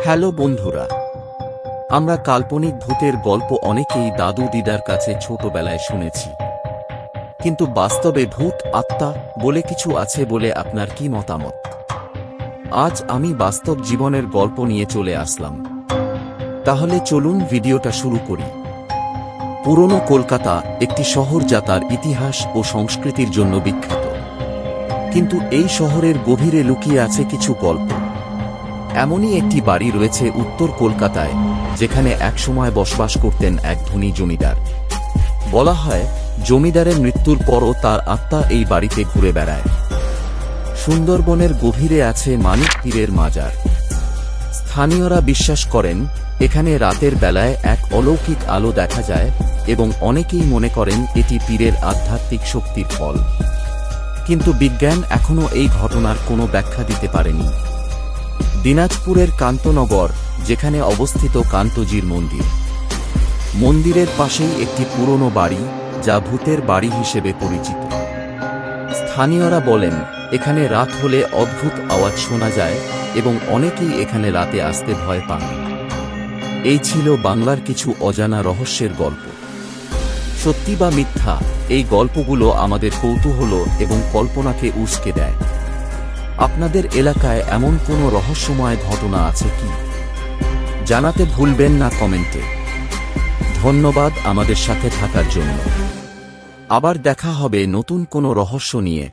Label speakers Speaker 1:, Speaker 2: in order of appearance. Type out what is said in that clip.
Speaker 1: Hello বন্ধুরা, আমরা কাল্পনিক ভূতের গল্প অনেকেই দাদু দিদার কাছে ছোটবেলায় শুনেছি, কিন্তু বাস্তবে ভূত আত্মা বলে কিছু আছে বলে আপনার কি মতামত? আজ আমি বাস্তব জীবনের গল্প নিয়ে চলে আসলাম। তাহলে চলুন ভিডিওটা শুরু করি। পুরনো কলকাতা একটি শহর যা তার ইতিহাস ও সংস্কৃতির জন্য বিখ্যাত, কিন্তু এই শহরের গভীরে লুকিয়ে আছে কিছু গল্প। এমনই একটি বাড়ি রয়েছে উত্তর কলকাতায়, যেখানে একসময় বসবাস করতেন এক ধনী জমিদার। বলা হয় জমিদারের মৃত্যুর পরও তার আত্মা এই বাড়িতে ঘুরে বেড়ায়। সুন্দরবনের গভীরে আছে মানিক পীরের মাজার। স্থানীয়রা বিশ্বাস করেন এখানে রাতের বেলায় এক অলৌকিক আলো দেখা যায়, এবং অনেকেই মনে করেন এটি পীরের আধ্যাত্মিক শক্তির ফল। কিন্তু বিজ্ঞান এখনও এই ঘটনার কোনো ব্যাখ্যা দিতে পারেনি। দিনাজপুরের কান্তনগর, যেখানে অবস্থিত কান্তজির মন্দির। মন্দিরের পাশেই একটি পুরনো বাড়ি, যা ভূতের বাড়ি হিসেবে পরিচিত। স্থানীয়রা বলেন এখানে রাত হলে অদ্ভুত আওয়াজ শোনা যায়, এবং অনেকেই এখানে রাতে আসতে ভয় পান। এই ছিল বাংলার কিছু অজানা রহস্যের গল্প। সত্যি বা মিথ্যা, এই গল্পগুলো আমাদের কৌতূহল এবং কল্পনাকে উস্কে দেয়। আপনাদের এলাকায় এমন কোনো রহস্যময় ঘটনা আছে কি? জানাতে ভুলবেন না কমেন্টে। ধন্যবাদ আমাদের সাথে থাকার জন্য। আবার দেখা হবে নতুন কোনো রহস্য নিয়ে।